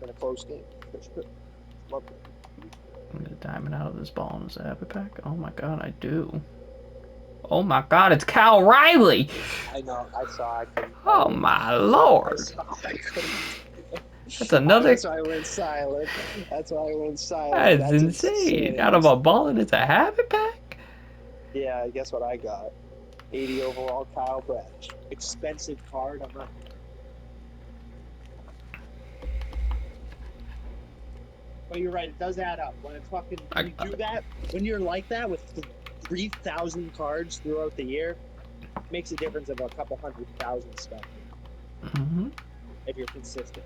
in a close game. For sure. Loved it. I'm gonna diamond out of this ball in this habit pack. Oh my god, I do. Oh my god, it's Cal Riley! I know. I saw. I couldn't Oh tell you. my I lord! saw. I couldn't. That's another. That's why I went silent. That's why I went silent. That's That's insane. insane. Out of a ball and it's a habit pack? Yeah. Guess what I got? 80 overall, Kyle Bradish. Expensive card. I'm not. But you're right. It does add up when it's fucking when I, you do that. When you're like that with 3,000 cards throughout the year, makes a difference of a couple 100,000 spent mm-hmm. if you're consistent.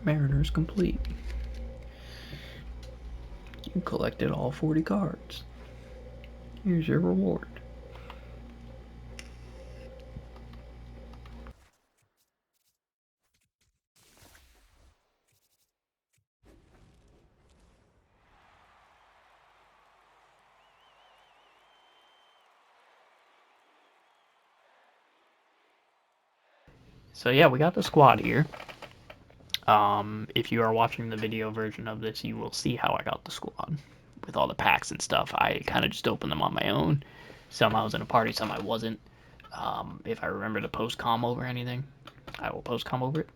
Mariners complete. You collected all 40 cards. Here's your reward. So yeah, we got the squad here. If you are watching the video version of this, you will see how I got the squad with all the packs and stuff. I kind of just opened them on my own. Some I was in a party, some I wasn't. If I remember to post com over anything, I will post com over it.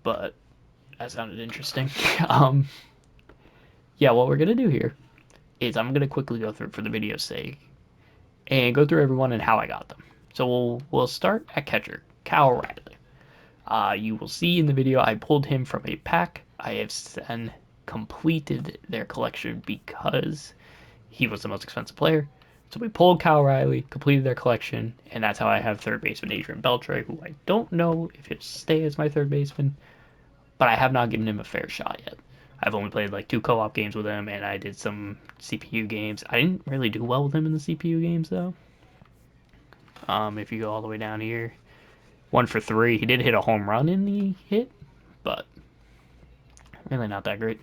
But that sounded interesting. um, yeah, what we're gonna do here is I'm gonna quickly go through for the video's sake and go through everyone and how I got them. So we'll start at catcher, Cal Riley. You will see in the video I pulled him from a pack. I have then completed their collection because he was the most expensive player. So we pulled Cal Riley, completed their collection, and that's how I have third baseman Adrian Beltre, who I don't know if he'll stay as my third baseman, but I have not given him a fair shot yet. I've only played like 2 co-op games with him, and I did some CPU games. I didn't really do well with him in the CPU games though. If you go all the way down here, 1 for 3. He did hit a home run in the hit, but really not that great.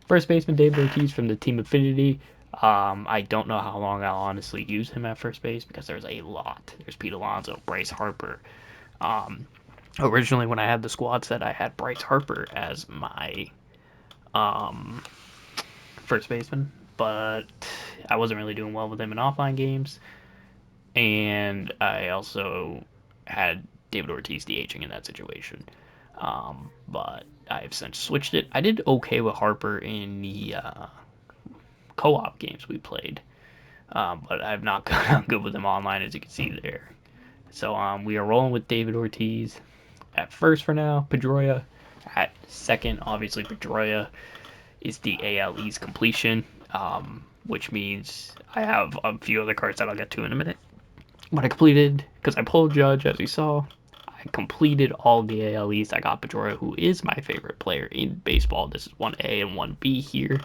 First baseman David Ortiz from the Team Affinity. I don't know how long I'll honestly use him at first base because there's a lot. There's Pete Alonso, Bryce Harper. Um, Originally, when I had the squad set, I had Bryce Harper as my um, first baseman, but I wasn't really doing well with him in offline games, and I also had David Ortiz DHing in that situation. But I've since switched it. I did okay with Harper in the co-op games we played, but I've not gotten good with him online, as you can see there. So we are rolling with David Ortiz at first for now. Pedroia at second. Obviously, Pedroia is the AL East completion, which means I have a few other cards that I'll get to in a minute. But I completed, because I pulled Judge, as you saw, I completed all the AL East. I got Pedroia, who is my favorite player in baseball. This is 1A and 1B here.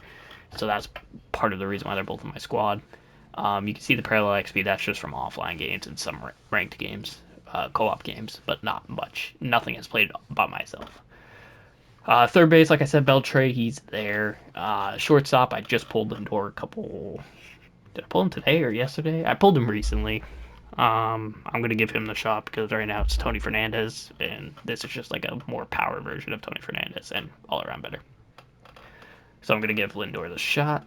So that's part of the reason why they're both in my squad. You can see the parallel XP. That's just from offline games and some ranked games, co-op games, but not much. Nothing has played by myself. Third base, like I said, Beltre, he's there. Shortstop, I just pulled Lindor a couple. Did I pull him today or yesterday? I pulled him recently. I'm gonna give him the shot because right now it's Tony Fernandez, and this is just like a more power version of Tony Fernandez and all around better. So I'm gonna give Lindor the shot.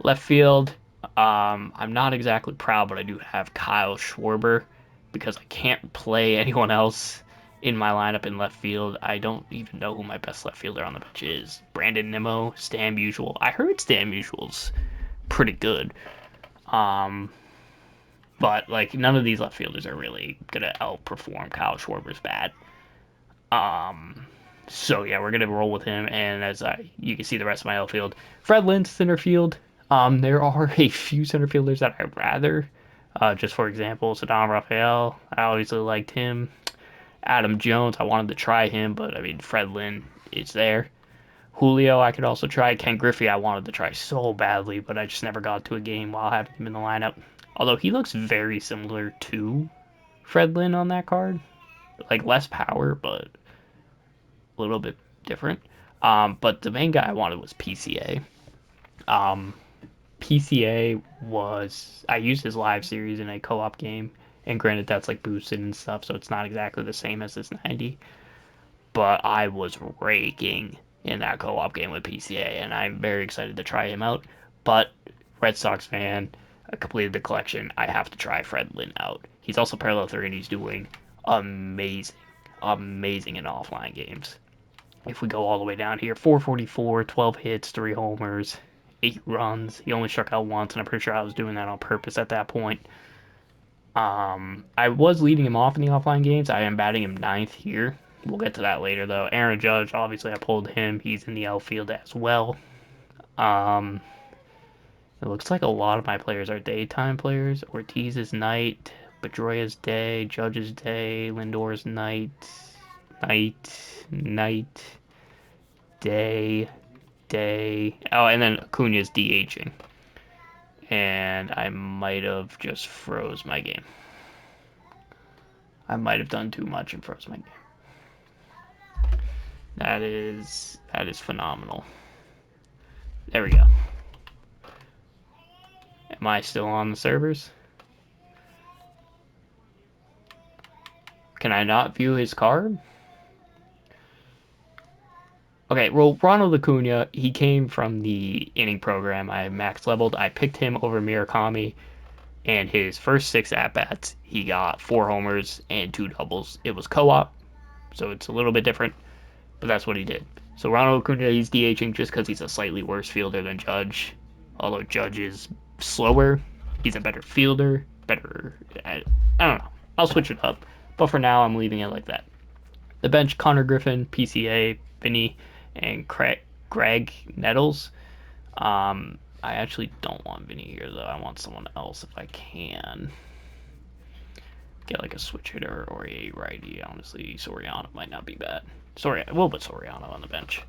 Left field, I'm not exactly proud, but I do have Kyle Schwarber because I can't play anyone else in my lineup in left field. I don't even know who my best left fielder on the bench is. Brandon Nimmo, Stan Musial. I heard Stan Musial's pretty good. Um, but like none of these left fielders are really gonna outperform Kyle Schwarber's bat. Um, so yeah, we're gonna roll with him. And as you can see the rest of my outfield, Fred Lynn center field. There are a few center fielders that I'd rather. Just for example, Saddam Raphael. I obviously liked him. Adam Jones. I wanted to try him, but I mean Fred Lynn is there. Julio, I could also try. Ken Griffey, I wanted to try so badly, but I just never got to a game while having him in the lineup. Although he looks very similar to Fred Lynn on that card. Like less power, but a little bit different. But the main guy I wanted was PCA. Um, PCA was I used his live series in a co-op game, and granted that's like boosted and stuff, so it's not exactly the same as this 90. but I was raking in that co-op game with PCA, and I'm very excited to try him out. But Red Sox fan, I completed the collection. I have to try Fred Lynn out. He's also parallel 3, and he's doing amazing, amazing in offline games. If we go all the way down here, 444, 12 hits, 3 homers, 8 runs. He only struck out once, and I'm pretty sure I was doing that on purpose at that point. I was leading him off in the offline games. I am batting him 9th here. We'll get to that later, though. Aaron Judge, obviously, I pulled him. He's in the outfield as well. Um, it looks like a lot of my players are daytime players. Ortiz is night, Pedroia's day, Judge is day, Lindor's night, night, day, day. Oh, and then Acuna's DHing. And I might have just froze my game. I might have done too much and froze my game. That is phenomenal. There we go. Am I still on the servers? Can I not view his card? Okay, well, Ronald Acuna, he came from the inning program. I max leveled. I picked him over Murakami, and his first 6 at-bats, he got 4 homers and 2 doubles. It was co-op, so it's a little bit different, but that's what he did. So Ronald Acuna, he's DHing just because he's a slightly worse fielder than Judge. Although Judge is slower, he's a better fielder, I don't know. I'll switch it up, but for now, I'm leaving it like that. The bench, Connor Griffin, PCA, Vinny, and Greg Nettles. I actually don't want Vinny here, though. I want someone else if I can. Get like a switch hitter or a righty. Honestly, Soriano might not be bad. We'll put Soriano on the bench.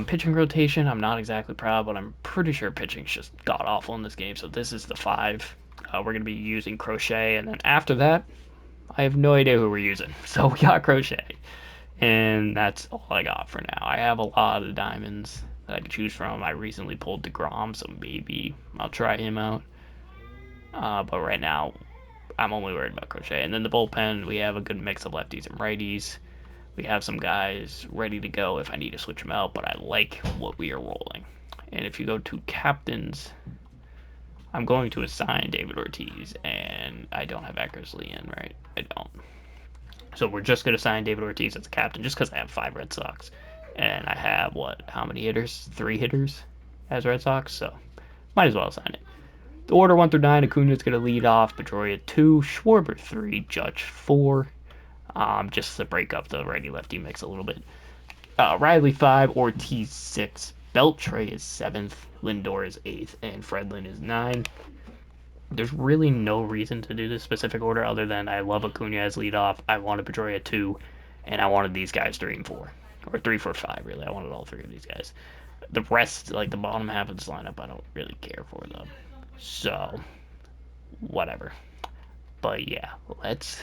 Pitching rotation, I'm not exactly proud, but I'm pretty sure pitching's just god-awful in this game, so this is the 5. We're going to be using Crochet, and then after that, I have no idea who we're using. So we got Crochet, and that's all I got for now. I have a lot of diamonds that I can choose from. I recently pulled DeGrom, so maybe I'll try him out. But right now, I'm only worried about Crochet. And then the bullpen, we have a good mix of lefties and righties. We have some guys ready to go if I need to switch them out, but I like what we are rolling. And if you go to captains, I'm going to assign David Ortiz, and I don't have Eckersley in, right? I don't. So we're just going to assign David Ortiz as a captain just because I have 5 Red Sox. And I have, how many hitters? 3 hitters as Red Sox, so might as well assign it. The order 1 through 9, Acuna's going to lead off, Pedroia 2, Schwarber 3, Judge 4. Just to break up the righty-lefty mix a little bit. Riley 5, Ortiz 6, Beltre is 7th, Lindor is 8th, and Fredlin is 9. There's really no reason to do this specific order other than I love Acuna as leadoff, I wanted Pedroia 2, and I wanted these guys 3 and 4. Or 3, 4, 5, really. I wanted all 3 of these guys. The rest, like the bottom half of this lineup, I don't really care for them. So, whatever. But yeah, let's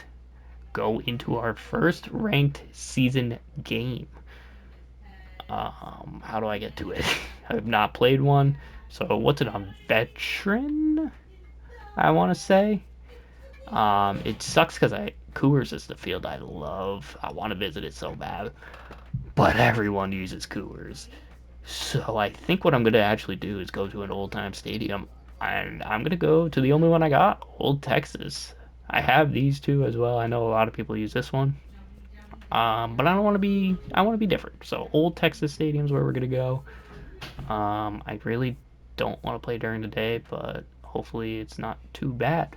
go into our first ranked season game. How do I get to it? I have not played one. So what's it on? Veteran? I want to say. It sucks because Coors is the field I love. I want to visit it so bad. But everyone uses Coors. So I think what I'm going to actually do is go to an old-time stadium. And I'm going to go to the only one I got, Old Texas. I have these 2 as well. I know a lot of people use this one. But I want to be different. So Old Texas Stadium's where we're going to go. I really don't want to play during the day, but hopefully it's not too bad.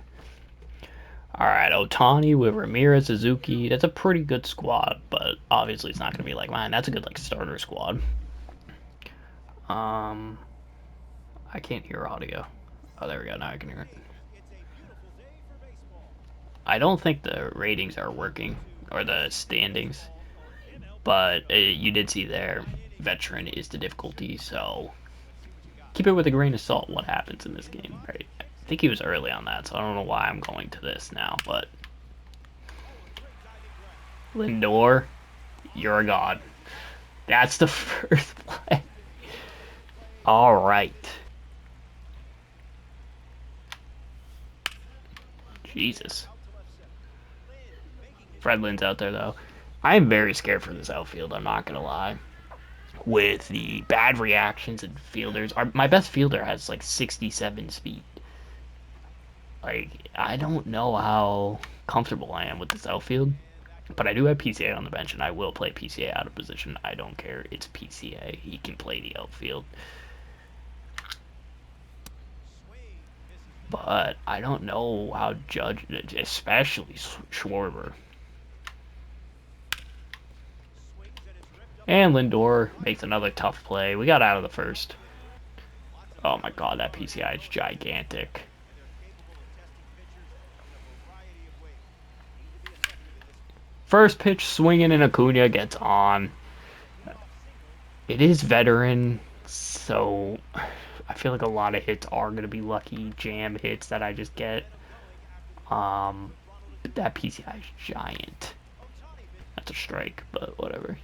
Alright, Otani with Ramirez, Suzuki. That's a pretty good squad, but obviously it's not going to be like mine. That's a good starter squad. I can't hear audio. Oh, there we go. Now I can hear it. I don't think the ratings are working, or the standings, but you did see there, veteran is the difficulty, so keep it with a grain of salt what happens in this game, right? I think he was early on that, so I don't know why I'm going to this now, but Lindor, you're a god. That's the first play. All right. Jesus. Fredlin's out there, though. I'm very scared for this outfield, I'm not going to lie. With the bad reactions and fielders. My best fielder has like 67 speed. Like, I don't know how comfortable I am with this outfield. But I do have PCA on the bench, and I will play PCA out of position. I don't care. It's PCA. He can play the outfield. But I don't know how Judge, especially Schwarber. And Lindor makes another tough play. We got out of the first. Oh my god, that PCI is gigantic. First pitch swinging and Acuna gets on. It is veteran, so I feel like a lot of hits are going to be lucky jam hits that I just get. But that PCI is giant. That's a strike, but whatever.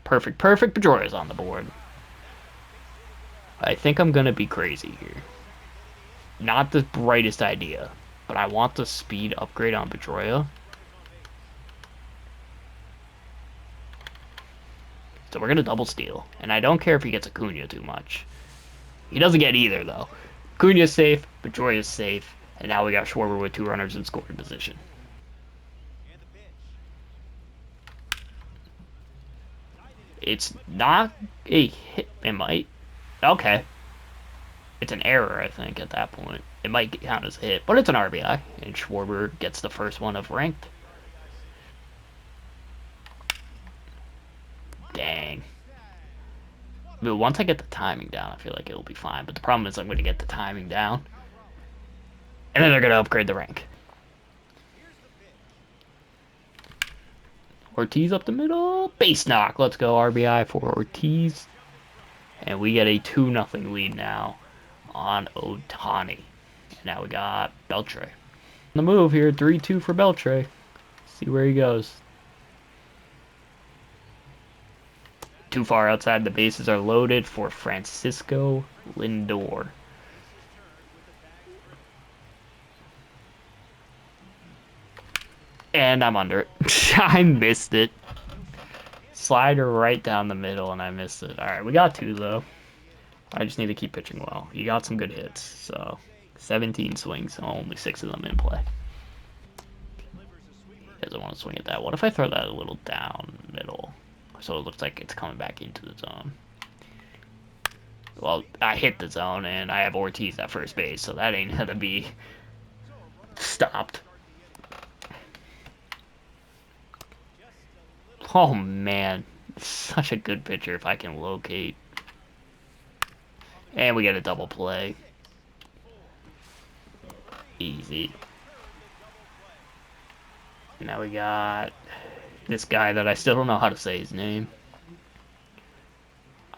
Perfect. Pedroia's on the board. I think I'm going to be crazy here. Not the brightest idea, but I want the speed upgrade on Pedroia. So we're going to double steal. And I don't care if he gets Acuna too much. He doesn't get either, though. Acuna's safe, Pedroia's safe, and now we got Schwarber with 2 runners in scoring position. It's not a hit. It might. Okay. It's an error, I think, at that point. It might count as a hit, but it's an RBI, and Schwarber gets the first one of ranked. Dang. But once I get the timing down, I feel like it'll be fine. But the problem is I'm going to get the timing down, and then they're going to upgrade the rank. Ortiz up the middle. Base knock. Let's go RBI for Ortiz. And we get a 2-0 lead now on Ohtani. Now we got Beltre. On the move here, 3-2 for Beltre. See where he goes. Too far outside, the bases are loaded for Francisco Lindor. And I'm under it. I missed it. Slider right down the middle, and I missed it. Alright, we got 2, though. I just need to keep pitching well. You got some good hits, so 17 swings, only 6 of them in play. He doesn't want to swing at that. What if I throw that a little down middle, so it looks like it's coming back into the zone? Well, I hit the zone, and I have Ortiz at first base, so that ain't gonna be stopped. Oh man, such a good pitcher if I can locate. And we get a double play. Easy. Now we got this guy that I still don't know how to say his name.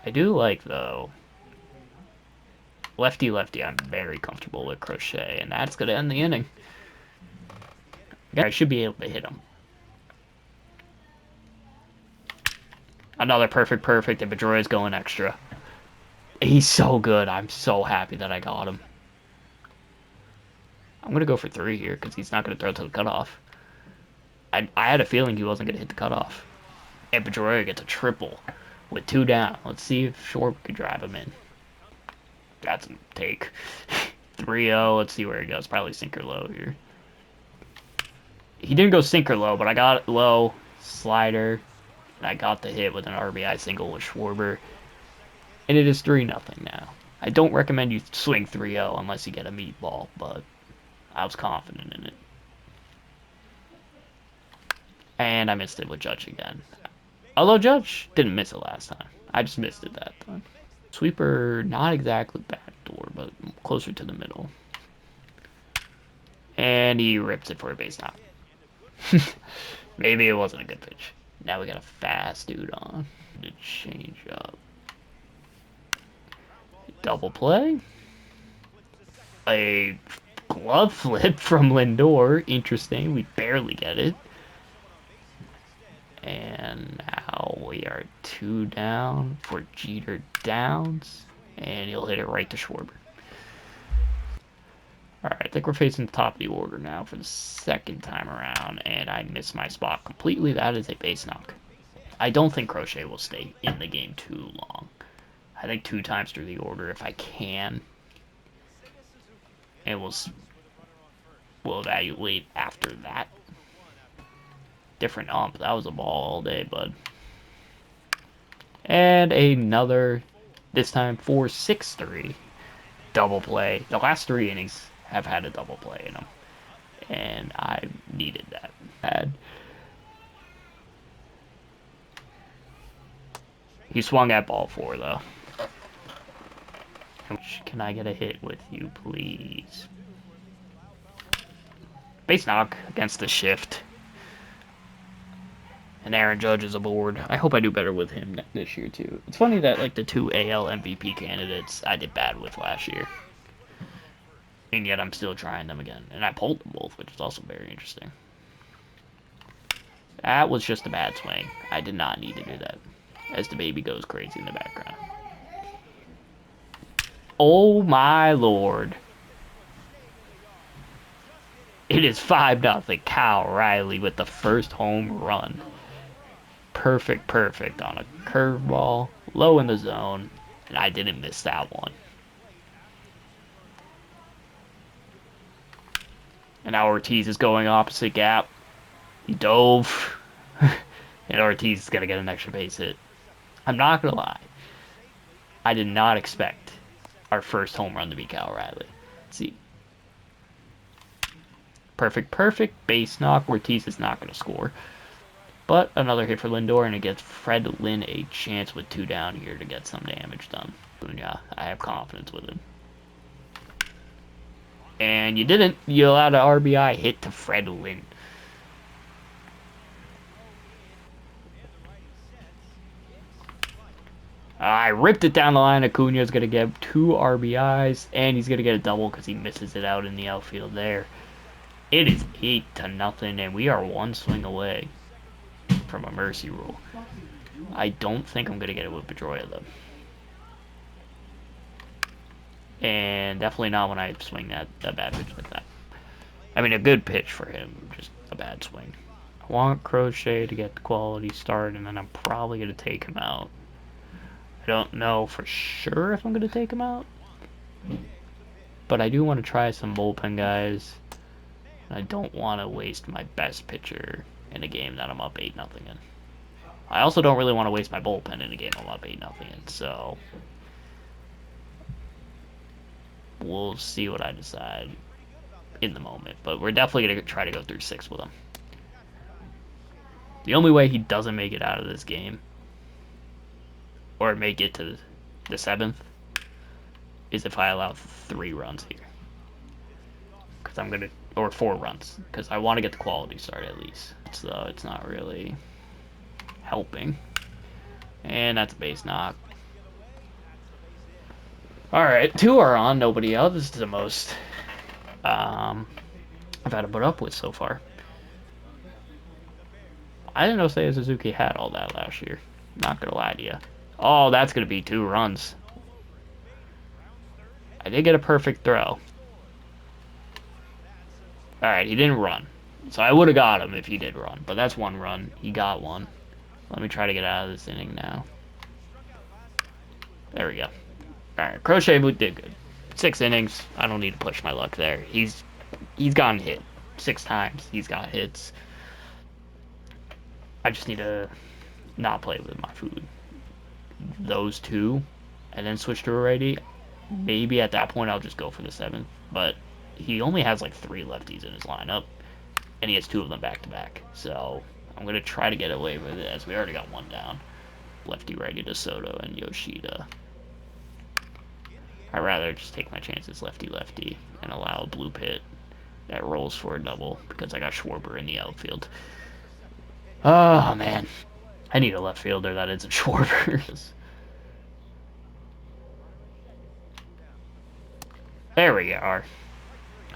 I do like, though, lefty, I'm very comfortable with Crochet, and that's going to end the inning. I should be able to hit him. Another perfect, and Pedroia's going extra. He's so good. I'm so happy that I got him. I'm going to go for 3 here because he's not going to throw to the cutoff. I had a feeling he wasn't going to hit the cutoff. And Pedroia gets a triple with 2 down. Let's see if Schwarber could drive him in. That's a take. 3-0. Let's see where he goes. Probably sinker low here. He didn't go sinker low, but I got it low. Slider. And I got the hit with an RBI single with Schwarber. And it is 3-0 now. I don't recommend you swing 3-0 unless you get a meatball, but I was confident in it. And I missed it with Judge again. Although Judge didn't miss it last time. I just missed it that time. Sweeper, not exactly back door, but closer to the middle. And he rips it for a base knock. Maybe it wasn't a good pitch. Now we got a fast dude on to change up. Double play. A glove flip from Lindor. Interesting. We barely get it. And now we are 2 down for Jeter Downs. And he'll hit it right to Schwarber. Alright, I think we're facing the top of the order now for the second time around, and I missed my spot completely. That is a base knock. I don't think Crochet will stay in the game too long. I think 2 times through the order if I can. And we'll evaluate after that. Different ump. That was a ball all day, bud. And another, this time 4-6-3 double play. The last 3 innings have had a double play in them. And I needed that bad. He swung at ball 4, though. Can I get a hit with you, please? Base knock against the shift. And Aaron Judge is aboard. I hope I do better with him this year, too. It's funny that, like, the 2 AL MVP candidates I did bad with last year. And yet I'm still trying them again. And I pulled them both, which is also very interesting. That was just a bad swing. I did not need to do that. As the baby goes crazy in the background. Oh my lord. It is 5-0. Cal Riley with the first home run. Perfect on a curveball. Low in the zone. And I didn't miss that one. And now Ortiz is going opposite gap. He dove. And Ortiz is going to get an extra base hit. I'm not going to lie. I did not expect our first home run to be Cal Riley. Let's see. Perfect. Base knock. Ortiz is not going to score. But another hit for Lindor, and it gets Fred Lynn a chance with 2 down here to get some damage done. Yeah, I have confidence with him. And you didn't. You allowed an RBI hit to Fred Lynn. I ripped it down the line. Acuna's going to get 2 RBIs, and he's going to get a double because he misses it out in the outfield there. It is 8-0, and we are 1 swing away from a mercy rule. I don't think I'm going to get it with Pedroia, though. And definitely not when I swing that bad pitch like that. I mean, a good pitch for him, just a bad swing. I want Crochet to get the quality start, and then I'm probably going to take him out. I don't know for sure if I'm going to take him out. But I do want to try some bullpen guys. I don't want to waste my best pitcher in a game that I'm up 8-0 in. I also don't really want to waste my bullpen in a game I'm up 8-0 in, so we'll see what I decide in the moment. But we're definitely going to try to go through 6 with him. The only way he doesn't make it out of this game, or make it to the 7th, is if I allow 3 runs here. Because I'm going to, or 4 runs, because I want to get the quality start at least. So it's not really helping. And that's a base knock. Alright, 2 are on, nobody else. This is the most I've had to put up with so far. I didn't know Seiya Suzuki had all that last year. Not gonna lie to you. Oh, that's gonna be 2 runs. I did get a perfect throw. Alright, he didn't run. So I would have got him if he did run. But that's 1 run. He got 1. Let me try to get out of this inning now. There we go. Alright, Crochet did good. 6 innings. I don't need to push my luck there. He's gotten hit 6 times. He's got hits. I just need to not play with my food. Those 2, and then switch to a righty. Maybe at that point I'll just go for the 7th. But he only has like 3 lefties in his lineup, and he has 2 of them back to back. So I'm gonna try to get away with it, as we already got 1 down. Lefty righty to Soto and Yoshida. I'd rather just take my chances lefty and allow a blue pit that rolls for a double because I got Schwarber in the outfield. Oh man, I need a left fielder that isn't Schwarber. There we are.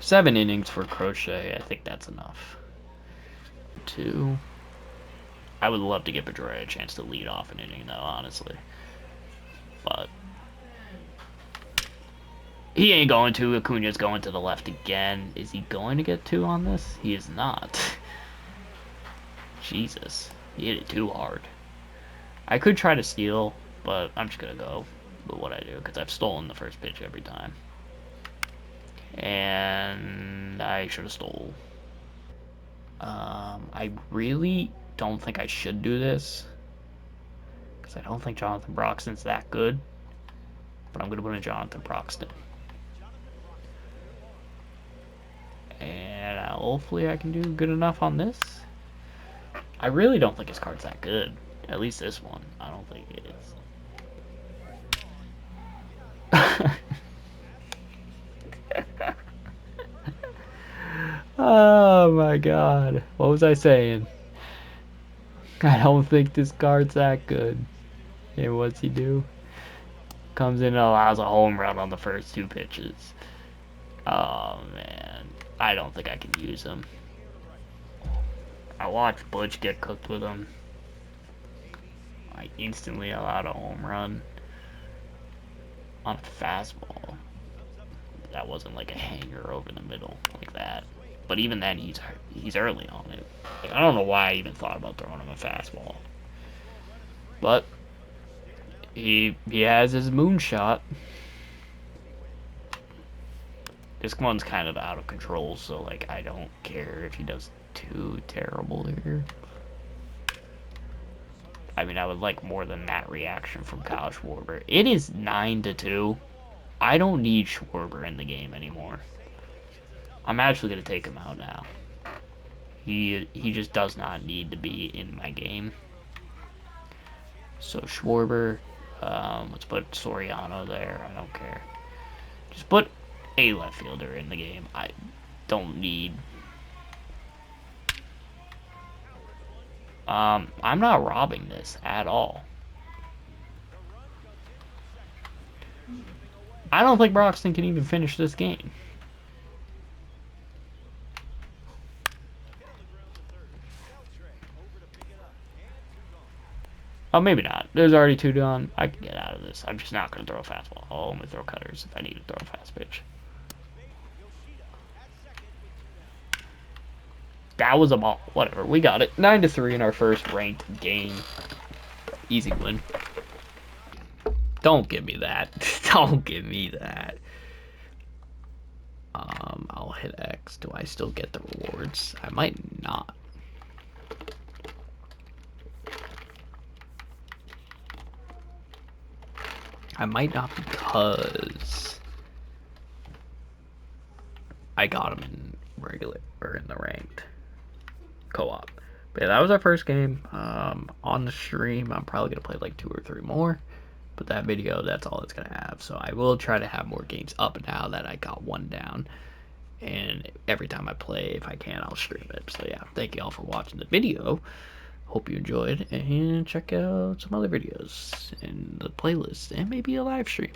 7 innings for Crochet. I think that's enough. 2. I would love to give Pedroia a chance to lead off an inning, though, honestly. But He ain't going to. Acuna's going to the left again. Is he going to get 2 on this? He is not. Jesus. He hit it too hard. I could try to steal, but I'm just going to go with what I do, because I've stolen the first pitch every time. And I should have stole. I really don't think I should do this, because I don't think Jonathan Broxton's that good. But I'm going to put in Jonathan Broxton. And hopefully I can do good enough on this. I really don't think his card's that good. At least this one. I don't think it is. Oh my god. What was I saying? I don't think this card's that good. And what's he do? Comes in and allows a home run on the first 2 pitches. Oh man. I don't think I can use him. I watched Butch get cooked with him. I instantly allowed a home run on a fastball. That wasn't like a hanger over the middle like that. But even then, he's early on it. Like, I don't know why I even thought about throwing him a fastball. But he has his moonshot. This one's kind of out of control, so like I don't care if he does too terrible here. I mean, I would like more than that reaction from Kyle Schwarber. It is 9-2. I don't need Schwarber in the game anymore. I'm actually going to take him out now. He just does not need to be in my game. So Schwarber, let's put Soriano there. I don't care. Just put a left fielder in the game. I don't need... I'm not robbing this at all. I don't think Broxton can even finish this game. Oh, maybe not. There's already 2 done. I can get out of this. I'm just not going to throw a fastball. I'll only throw cutters if I need to throw a fast pitch. That was a ball. Whatever. We got it. 9-3 in our first ranked game. Easy win. Don't give me that. Don't give me that. I'll hit X. Do I still get the rewards? I might not. I might not because I got him in regular or in the ranked co-op. But yeah, that was our first game. On the stream, I'm probably gonna play like 2 or 3 more. But that video, that's all it's gonna have. So I will try to have more games up now that I got 1 down. And every time I play, if I can, I'll stream it. So yeah, thank you all for watching the video. Hope you enjoyed, and check out some other videos in the playlist and maybe a live stream.